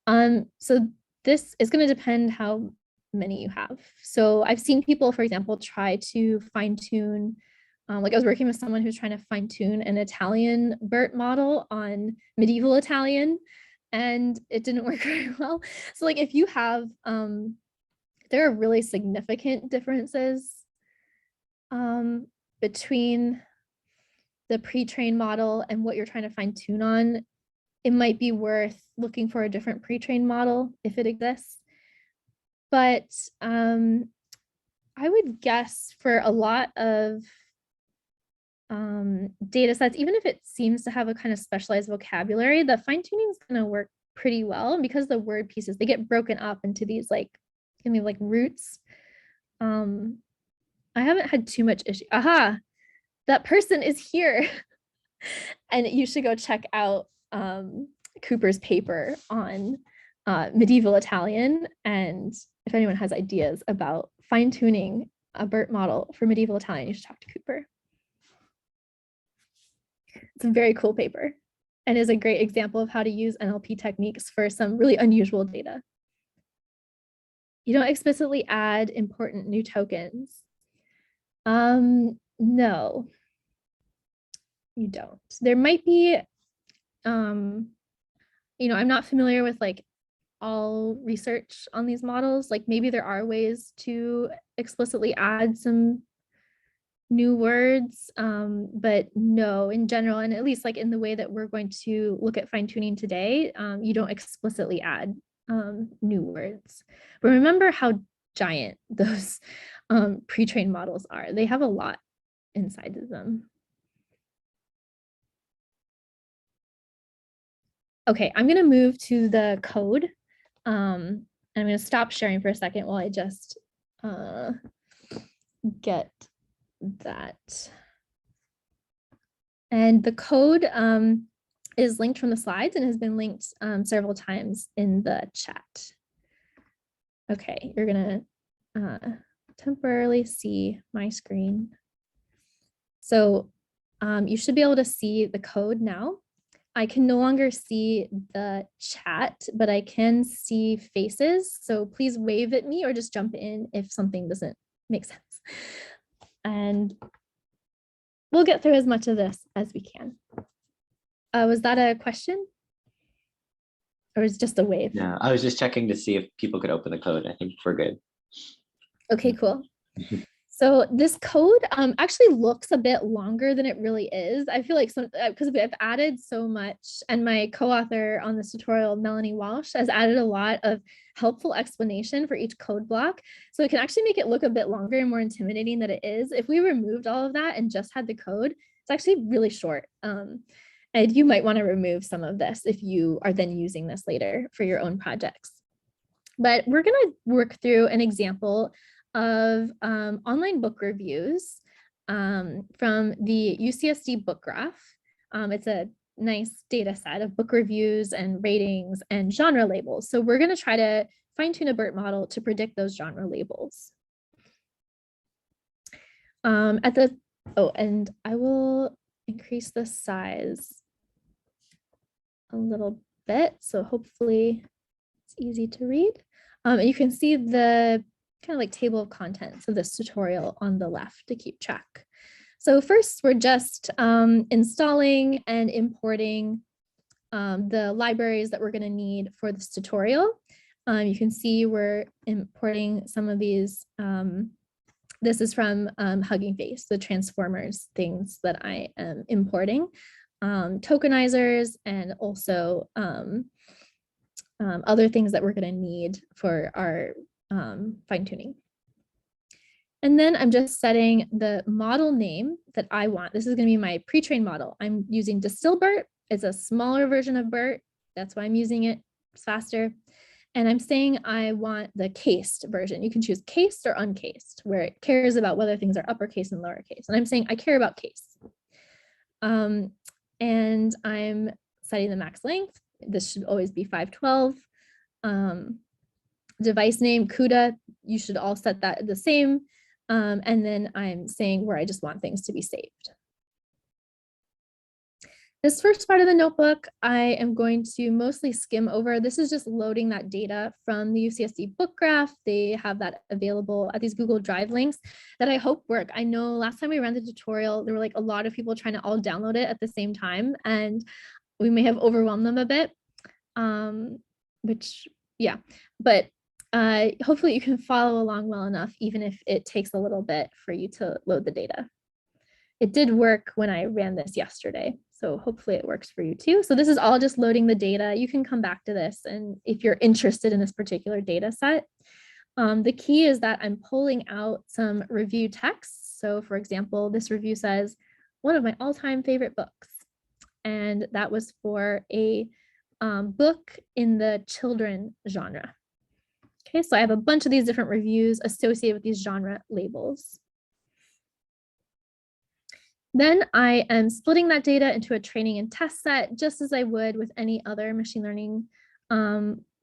Speaker 3: So this is going to depend how many you have. So I've seen people, for example, try to fine-tune, I was working with someone who's trying to fine-tune an Italian BERT model on medieval Italian, and it didn't work very well. So if you have, there are really significant differences between the pre-trained model and what you're trying to fine-tune on. It might be worth looking for a different pre-trained model if it exists. But I would guess for a lot of data sets, even if it seems to have a kind of specialized vocabulary, the fine-tuning is going to work pretty well. And because the word pieces, they get broken up into these roots. I haven't had too much issue. Aha, that person is here. And you should go check out Cooper's paper on medieval Italian. And if anyone has ideas about fine-tuning a BERT model for medieval Italian, you should talk to Cooper. It's a very cool paper and is a great example of how to use NLP techniques for some really unusual data. You don't explicitly add important new tokens. No, you don't. There might be, I'm not familiar with like all research on these models. Like maybe there are ways to explicitly add some new words, but no, in general, and at least like in the way that we're going to look at fine tuning today, you don't explicitly add new words. But remember how giant those pre-trained models are. They have a lot inside of them. Okay, I'm gonna move to the code. I'm gonna stop sharing for a second while I just get that. And the code is linked from the slides and has been linked several times in the chat. Okay, you're gonna temporarily see my screen. So you should be able to see the code now. I can no longer see the chat, but I can see faces. So please wave at me or just jump in if something doesn't make sense. And we'll get through as much of this as we can. Was that a question? Or is it just a wave?
Speaker 1: Yeah, I was just checking to see if people could open the code. I think we're good.
Speaker 3: Okay, cool. So this code actually looks a bit longer than it really is. I feel like because I've added so much, and my co-author on this tutorial, Melanie Walsh, has added a lot of helpful explanation for each code block. So it can actually make it look a bit longer and more intimidating than it is. If we removed all of that and just had the code, it's actually really short. And you might want to remove some of this if you are then using this later for your own projects. But we're going to work through an example of online book reviews from the UCSD book graph. It's a nice data set of book reviews and ratings and genre labels. So we're going to try to fine tune a BERT model to predict those genre labels. And I will increase the size a little bit, so hopefully it's easy to read. And you can see the kind of like table of contents of this tutorial on the left to keep track. So first, we're just installing and importing the libraries that we're going to need for this tutorial. You can see we're importing some of these. This is from HuggingFace, the transformers things that I am importing. Tokenizers and also other things that we're going to need for our fine tuning. And then I'm just setting the model name that I want. This is going to be my pre-trained model. I'm using DistillBERT. It's a smaller version of BERT. That's why I'm using it. It's faster. And I'm saying I want the cased version. You can choose cased or uncased, where it cares about whether things are uppercase and lowercase. And I'm saying I care about case. And I'm setting the max length. This should always be 512. Device name, CUDA, you should all set that the same. And then I'm saying where I just want things to be saved. This first part of the notebook, I am going to mostly skim over. This is just loading that data from the UCSD book graph. They have that available at these Google Drive links that I hope work. I know last time we ran the tutorial, there were like a lot of people trying to all download it at the same time, and we may have overwhelmed them a bit, but hopefully you can follow along well enough, even if it takes a little bit for you to load the data. It did work when I ran this yesterday, so hopefully it works for you too. So this is all just loading the data. You can come back to this, and if you're interested in this particular data set, the key is that I'm pulling out some review text. So for example, this review says, one of my all-time favorite books, and that was for a book in the children genre. Okay, so I have a bunch of these different reviews associated with these genre labels. Then I am splitting that data into a training and test set, just as I would with any other machine learning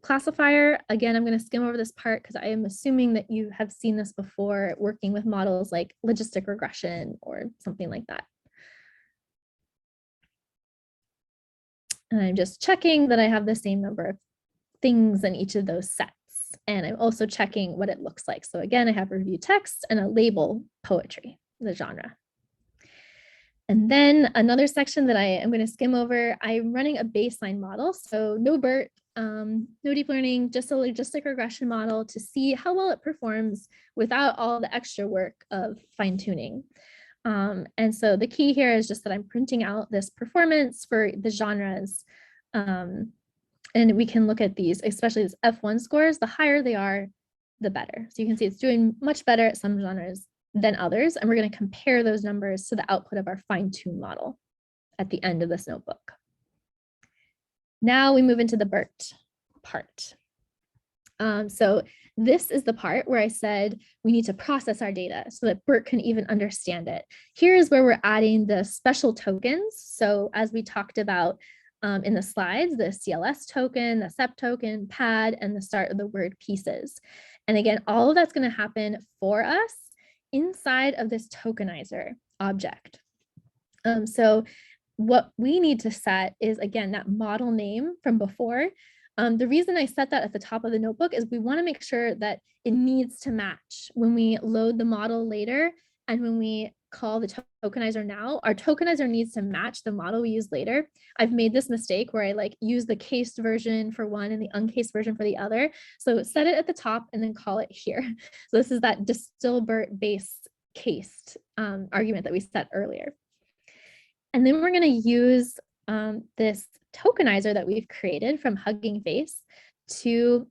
Speaker 3: classifier, again, I'm going to skim over this part because I am assuming that you have seen this before working with models like logistic regression or something like that. And I'm just checking that I have the same number of things in each of those sets. And I'm also checking what it looks like. So again, I have review text and a label poetry, the genre. And then another section that I am going to skim over, I'm running a baseline model. So no BERT, no deep learning, just a logistic regression model to see how well it performs without all the extra work of fine tuning. And so the key here is just that I'm printing out this performance for the genres. And we can look at these, especially these F1 scores, the higher they are, the better. So you can see it's doing much better at some genres than others. And we're going to compare those numbers to the output of our fine-tuned model at the end of this notebook. Now we move into the BERT part. So this is the part where I said we need to process our data so that BERT can even understand it. Here is where we're adding the special tokens. So as we talked about in the slides, the CLS token, the SEP token, pad, and the start of the word pieces. And again, all of that's going to happen for us inside of this tokenizer object. So what we need to set is, again, that model name from before. The reason I set that at the top of the notebook is we want to make sure that it needs to match when we load the model later and when we call the tokenizer now. Our tokenizer needs to match the model we use later. I've made this mistake where I use the cased version for one and the uncased version for the other. So set it at the top and then call it here. So this is that DistilBERT base cased argument that we set earlier. And then we're going to use this tokenizer that we've created from HuggingFace to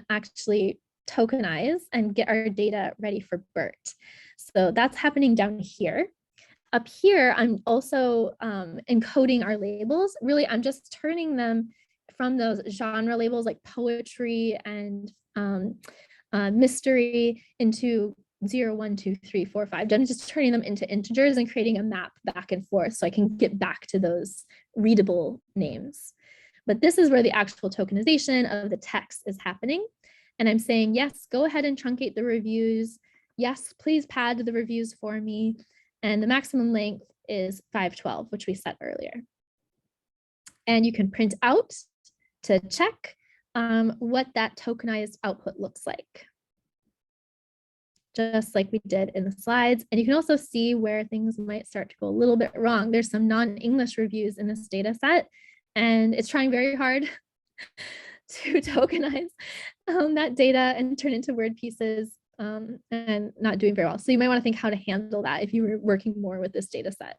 Speaker 3: actually tokenize and get our data ready for BERT. So that's happening down here. Up here, I'm also encoding our labels. Really, I'm just turning them from those genre labels like poetry and mystery into 0, 1, 2, 3, 4, 5. I'm just turning them into integers and creating a map back and forth so I can get back to those readable names. But this is where the actual tokenization of the text is happening. And I'm saying, yes, go ahead and truncate the reviews. Yes, please pad the reviews for me. And the maximum length is 512, which we set earlier. And you can print out to check what that tokenized output looks like, just like we did in the slides. And you can also see where things might start to go a little bit wrong. There's some non-English reviews in this data set, and it's trying very hard to tokenize that data and turn into word pieces and not doing very well. So you might want to think how to handle that if you were working more with this data set.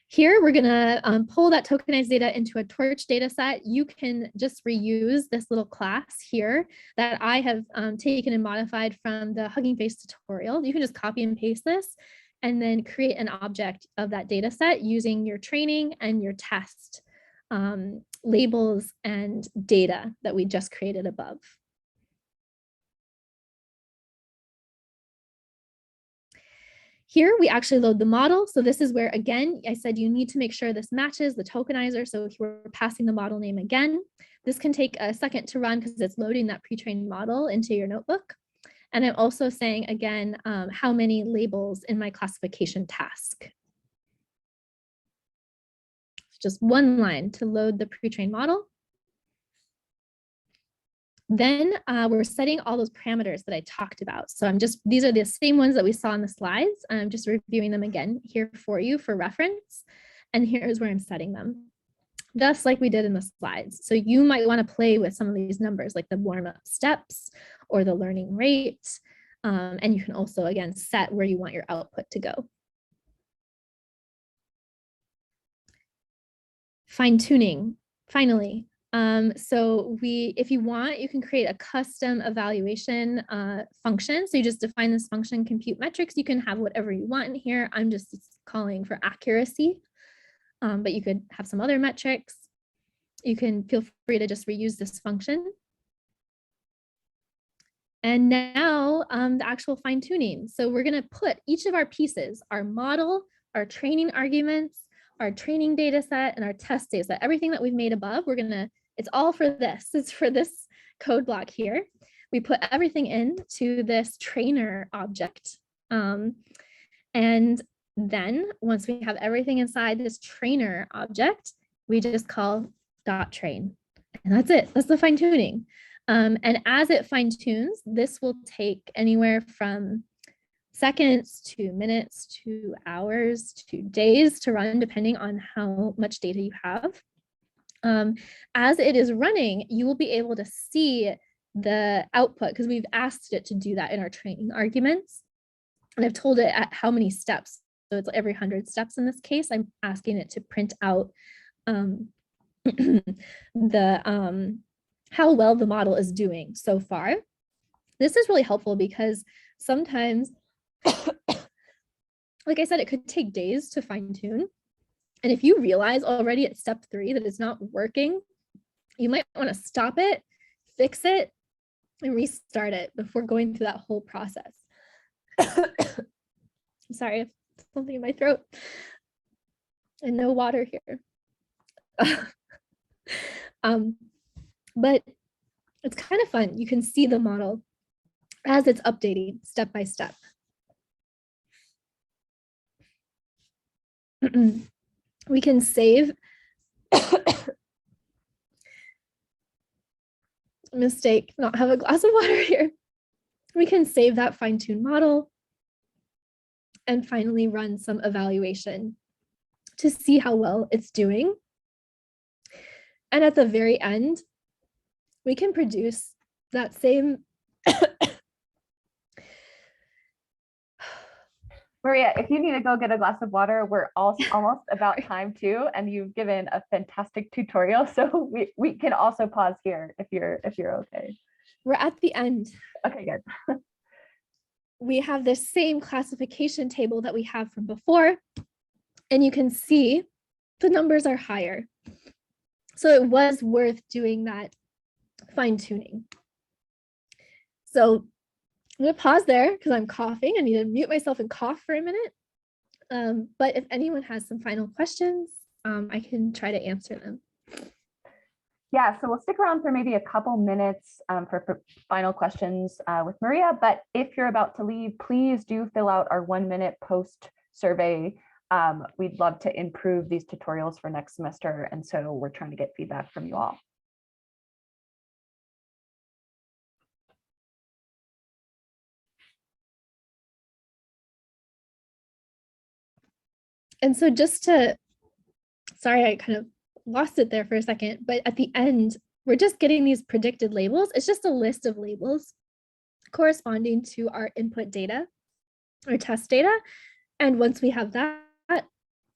Speaker 3: Here, we're going to pull that tokenized data into a torch data set. You can just reuse this little class here that I have taken and modified from the HuggingFace tutorial. You can just copy and paste this and then create an object of that data set using your training and your test labels and data that we just created above. Here we actually load the model. So this is where, again, I said you need to make sure this matches the tokenizer. So we're passing the model name again. This can take a second to run because it's loading that pre-trained model into your notebook. And I'm also saying, again, how many labels in my classification task. Just one line to load the pre-trained model. Then we're setting all those parameters that I talked about. So these are the same ones that we saw in the slides. I'm just reviewing them again here for you for reference. And here's where I'm setting them, just like we did in the slides. So you might want to play with some of these numbers like the warm-up steps or the learning rate. And you can also, again, set where you want your output to go. Fine-tuning, finally. So if you want, you can create a custom evaluation function. So you just define this function, compute metrics. You can have whatever you want in here. I'm just calling for accuracy, but you could have some other metrics. You can feel free to just reuse this function. And now the actual fine tuning. So we're going to put each of our pieces, our model, our training arguments, our training data set and our test data set, everything that we've made above, it's all for this. It's for this code block here. We put everything into this trainer object. And then once we have everything inside this trainer object, we just call .train. And that's it. That's the fine tuning. And as it fine tunes, this will take anywhere from seconds to minutes to hours to days to run, depending on how much data you have. As it is running, you will be able to see the output because we've asked it to do that in our training arguments. And I've told it at how many steps. So it's every 100 steps in this case. I'm asking it to print out how well the model is doing so far. This is really helpful because sometimes, like I said, it could take days to fine tune. And if you realize already at step 3 that it's not working, you might want to stop it, fix it, and restart it before going through that whole process. I'm sorry, I have something in my throat and no water here. But it's kind of fun. You can see the model as it's updating step by step. We can save mistake, not have a glass of water here. We can save that fine-tuned model and finally run some evaluation to see how well it's doing. And at the very end, we can produce that same.
Speaker 2: Maria, if you need to go get a glass of water, we're almost about time too, and you've given a fantastic tutorial. So we can also pause here if you're okay.
Speaker 3: We're at the end.
Speaker 2: Okay, good.
Speaker 3: We have this same classification table that we have from before, and you can see the numbers are higher. So it was worth doing that fine tuning. So I'm gonna pause there because I'm coughing. I need to mute myself and cough for a minute. But if anyone has some final questions, I can try to answer them.
Speaker 2: Yeah, so we'll stick around for maybe a couple minutes for final questions with Maria. But if you're about to leave, please do fill out our 1-minute post survey. We'd love to improve these tutorials for next semester. And so we're trying to get feedback from you all.
Speaker 3: And so sorry, I kind of lost it there for a second, but at the end, we're just getting these predicted labels. It's just a list of labels corresponding to our input data or test data. And once we have that,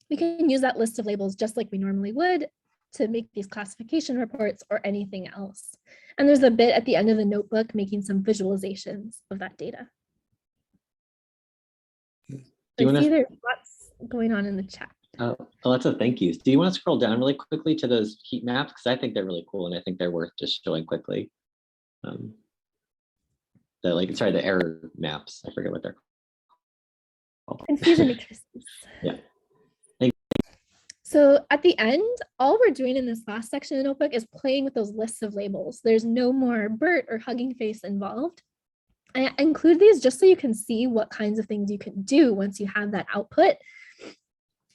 Speaker 3: we can use that list of labels just like we normally would to make these classification reports or anything else. And there's a bit at the end of the notebook making some visualizations of that data. I see there's lots going on in the chat.
Speaker 1: Lots of thank yous. Do you want to scroll down really quickly to those heat maps? Because I think they're really cool and I think they're worth just showing quickly. The error maps. I forget what they're called.
Speaker 3: Confusion matrices.
Speaker 1: Yeah.
Speaker 3: So at the end, all we're doing in this last section of the notebook is playing with those lists of labels. There's no more BERT or HuggingFace involved. I include these just so you can see what kinds of things you can do once you have that output.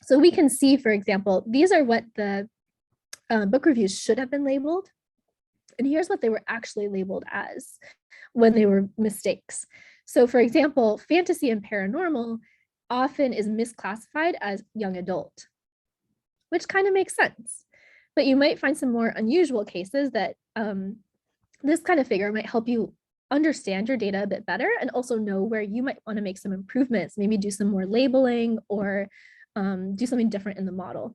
Speaker 3: So we can see, for example, these are what the book reviews should have been labeled. And here's what they were actually labeled as when they were mistakes. So for example, fantasy and paranormal often is misclassified as young adult, which kind of makes sense. But you might find some more unusual cases that this kind of figure might help you understand your data a bit better and also know where you might want to make some improvements, maybe do some more labeling or do something different in the model.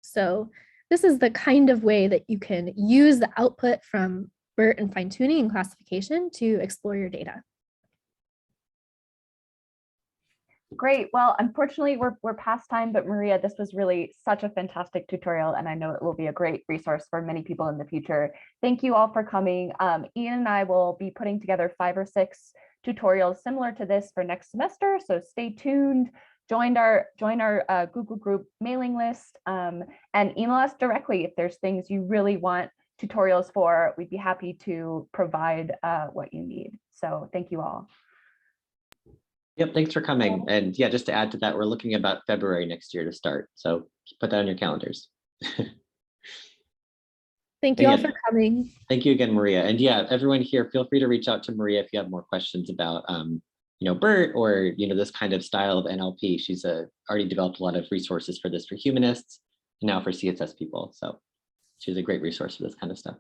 Speaker 3: So this is the kind of way that you can use the output from BERT and fine tuning and classification to explore your data.
Speaker 2: Great. Well, unfortunately, we're past time, but Maria, this was really such a fantastic tutorial, and I know it will be a great resource for many people in the future. Thank you all for coming. Ian and I will be putting together 5 or 6 tutorials similar to this for next semester, so stay tuned join our Google group mailing list, and email us directly if there's things you really want tutorials for. We'd be happy to provide what you need. So thank you all.
Speaker 1: Yep, thanks for coming. And yeah, just to add to that, we're looking about February next year to start. So put that on your calendars.
Speaker 3: Thank you all
Speaker 1: Again,
Speaker 3: for coming.
Speaker 1: Thank you again, Maria. And yeah, everyone here, feel free to reach out to Maria if you have more questions about BERT or this kind of style of NLP. She's already developed a lot of resources for this for humanists and now for CSS people. So she's a great resource for this kind of stuff.